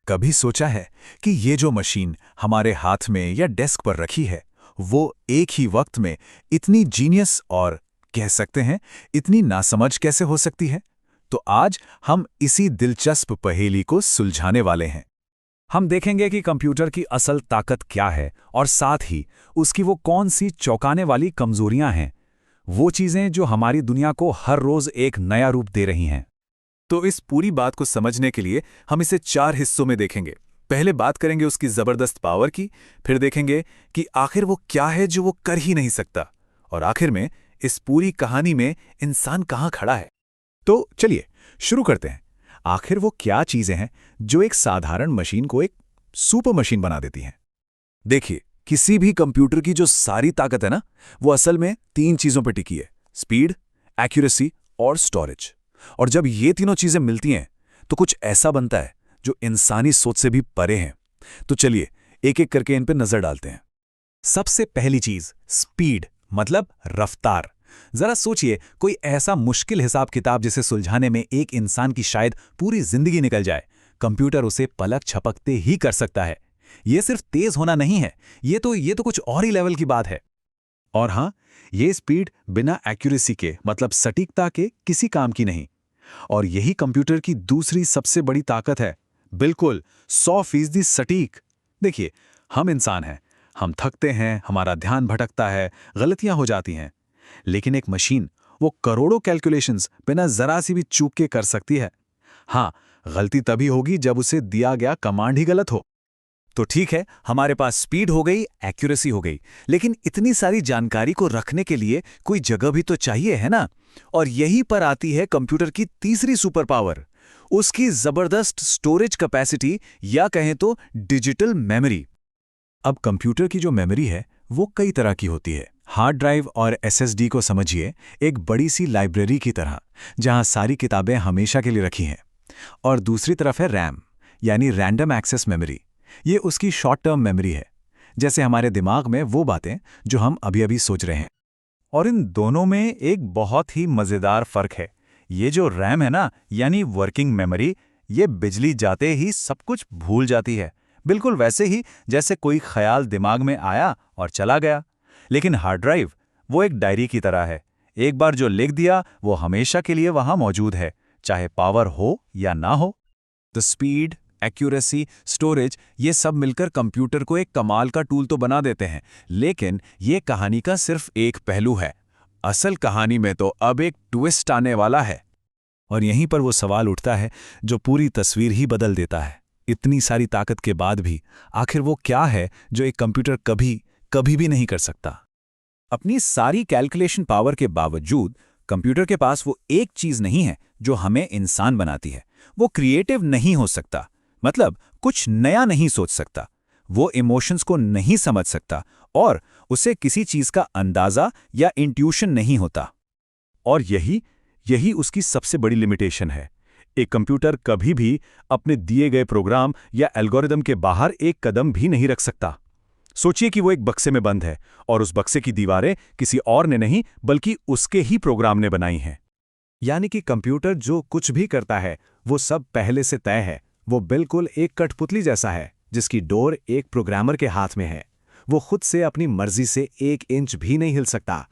कभी सोचा है कि ये जो मशीन हमारे हाथ में या डेस्क पर रखी है, वो एक ही वक्त में इतनी जीनियस और कह सकते हैं इतनी नासमझ कैसे हो सकती है? तो आज हम इसी दिलचस्प पहेली को सुलझाने वाले हैं। हम देखेंगे कि कंप्यूटर की असल ताकत क्या है और साथ ही उसकी वो कौन सी चौंकाने वाली कमजोरियां हैं, वो चीजें जो हमारी दुनिया को हर रोज एक नया रूप दे रही हैं। तो इस पूरी बात को समझने के लिए हम इसे 4 हिस्सों में देखेंगे। पहले बात करेंगे उसकी जबरदस्त पावर की, फिर देखेंगे कि आखिर वो क्या है जो वो कर ही नहीं सकता, और आखिर में इस पूरी कहानी में इंसान कहाँ खड़ा है। तो चलिए शुरू करते हैं। आखिर वो क्या चीजें हैं जो एक साधारण मशीन को एक सुपर मशीन बना देती हैं? देखिए, किसी भी कंप्यूटर की जो सारी ताकत है ना, वो असल में 3 चीजों पर टिकी है: स्पीड, एक्यूरेसी और स्टोरेज। और जब ये तीनों चीजें मिलती हैं तो कुछ ऐसा बनता है जो इंसानी सोच से भी परे हैं। तो चलिए एक एक करके इन पर नजर डालते हैं। सबसे पहली चीज स्पीड, मतलब रफ्तार। जरा सोचिए, कोई ऐसा मुश्किल हिसाब किताब जिसे सुलझाने में एक इंसान की शायद पूरी जिंदगी निकल जाए, कंप्यूटर उसे पलक झपकते ही कर सकता है। यह सिर्फ तेज होना नहीं है, ये तो कुछ और ही लेवल की बात है। और हां, ये स्पीड बिना एक्यूरेसी के, मतलब सटीकता के, किसी काम की नहीं। और यही कंप्यूटर की दूसरी सबसे बड़ी ताकत है, बिल्कुल 100% सटीक। देखिए, हम इंसान हैं, हम थकते हैं, हमारा ध्यान भटकता है, गलतियां हो जाती हैं। लेकिन एक मशीन वो करोड़ों कैलकुलेशंस बिना जरा सी भी चूक के कर सकती है। हाँ, गलती तभी होगी जब उसे दिया गया कमांड ही गलत हो। तो ठीक है, हमारे पास स्पीड हो गई, एक्यूरेसी हो गई, लेकिन इतनी सारी जानकारी को रखने के लिए कोई जगह भी तो चाहिए, है ना? और यहीं पर आती है कंप्यूटर की तीसरी सुपर पावर, उसकी जबरदस्त स्टोरेज कैपेसिटी, या कहें तो डिजिटल मेमोरी। अब कंप्यूटर की जो मेमोरी है वो कई तरह की होती है। हार्ड ड्राइव और एसएसडी को समझिए एक बड़ी सी लाइब्रेरी की तरह, जहां सारी किताबें हमेशा के लिए रखी हैं। और दूसरी तरफ है रैम, यानी रैंडम एक्सेस मेमोरी। ये उसकी शॉर्ट टर्म मेमोरी है, जैसे हमारे दिमाग में वो बातें जो हम अभी अभी सोच रहे हैं। और इन दोनों में एक बहुत ही मजेदार फर्क है। ये जो रैम है ना, यानी वर्किंग मेमोरी, ये बिजली जाते ही सब कुछ भूल जाती है, बिल्कुल वैसे ही जैसे कोई ख्याल दिमाग में आया और चला गया। लेकिन हार्ड ड्राइव वो एक डायरी की तरह है, एक बार जो लिख दिया वो हमेशा के लिए वहां मौजूद है, चाहे पावर हो या ना हो। तो स्पीड, एक्यूरेसी, स्टोरेज, ये सब मिलकर कंप्यूटर को एक कमाल का टूल तो बना देते हैं, लेकिन ये कहानी का सिर्फ एक पहलू है। असल कहानी में तो अब एक ट्विस्ट आने वाला है। और यहीं पर वो सवाल उठता है जो पूरी तस्वीर ही बदल देता है। इतनी सारी ताकत के बाद भी आखिर वो क्या है जो एक कंप्यूटर कभी कभी भी नहीं कर सकता? अपनी सारी कैलकुलेशन पावर के बावजूद कंप्यूटर के पास वो एक चीज नहीं है जो हमें इंसान बनाती है। वो क्रिएटिव नहीं हो सकता, मतलब कुछ नया नहीं सोच सकता, वो इमोशंस को नहीं समझ सकता, और उसे किसी चीज का अंदाजा या इंट्यूशन नहीं होता। और यही यही उसकी सबसे बड़ी लिमिटेशन है। एक कंप्यूटर कभी भी अपने दिए गए प्रोग्राम या एल्गोरिदम के बाहर एक कदम भी नहीं रख सकता। सोचिए कि वो एक बक्से में बंद है और उस बक्से की दीवारें किसी और ने नहीं बल्कि उसके ही प्रोग्राम ने बनाई हैं। यानी कि कंप्यूटर जो कुछ भी करता है वो सब पहले से तय है। वो बिल्कुल एक कठपुतली जैसा है जिसकी डोर एक प्रोग्रामर के हाथ में है। वो खुद से अपनी मर्जी से 1 इंच भी नहीं हिल सकता।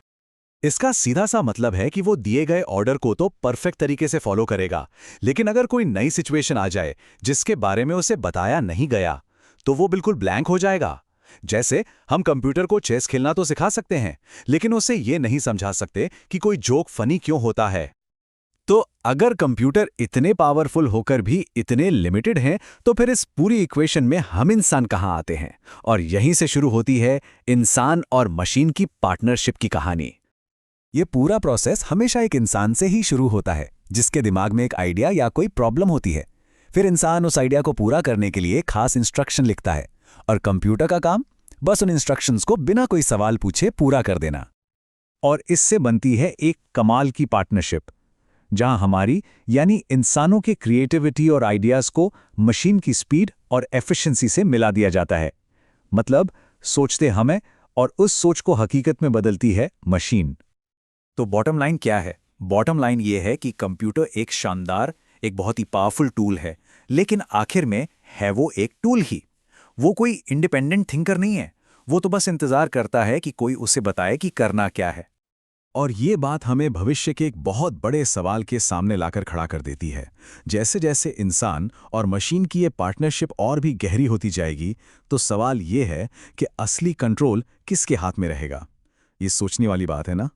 इसका सीधा सा मतलब है कि वो दिए गए ऑर्डर को तो परफेक्ट तरीके से फॉलो करेगा, लेकिन अगर कोई नई सिचुएशन आ जाए जिसके बारे में उसे बताया नहीं गया, तो वो बिल्कुल ब्लैंक हो जाएगा। जैसे हम कंप्यूटर को चेस खेलना तो सिखा सकते हैं, लेकिन उसे ये नहीं समझा सकते कि कोई जोक फनी क्यों होता है। तो अगर कंप्यूटर इतने पावरफुल होकर भी इतने लिमिटेड हैं, तो फिर इस पूरी इक्वेशन में हम इंसान कहाँ आते हैं? और यहीं से शुरू होती है इंसान और मशीन की पार्टनरशिप की कहानी। ये पूरा प्रोसेस हमेशा एक इंसान से ही शुरू होता है, जिसके दिमाग में एक आइडिया या कोई प्रॉब्लम होती है। फिर इंसान उस आइडिया को पूरा करने के लिए खास इंस्ट्रक्शन लिखता है, और कंप्यूटर का काम बस उन इंस्ट्रक्शंस को बिना कोई सवाल पूछे पूरा कर देना। और इससे बनती है एक कमाल की पार्टनरशिप, जहां हमारी यानी इंसानों के क्रिएटिविटी और आइडियाज को मशीन की स्पीड और एफिशिएंसी से मिला दिया जाता है। मतलब सोचते हमें और उस सोच को हकीकत में बदलती है मशीन। तो बॉटम लाइन क्या है? बॉटम लाइन ये है कि कंप्यूटर एक शानदार, एक बहुत ही पावरफुल टूल है, लेकिन आखिर में है वो एक टूल ही। वो कोई इंडिपेंडेंट थिंकर नहीं है। वो तो बस इंतजार करता है कि कोई उसे बताए कि करना क्या है। और ये बात हमें भविष्य के एक बहुत बड़े सवाल के सामने लाकर खड़ा कर देती है। जैसे जैसे इंसान और मशीन की ये पार्टनरशिप और भी गहरी होती जाएगी, तो सवाल ये है कि असली कंट्रोल किसके हाथ में रहेगा। ये सोचने वाली बात है ना।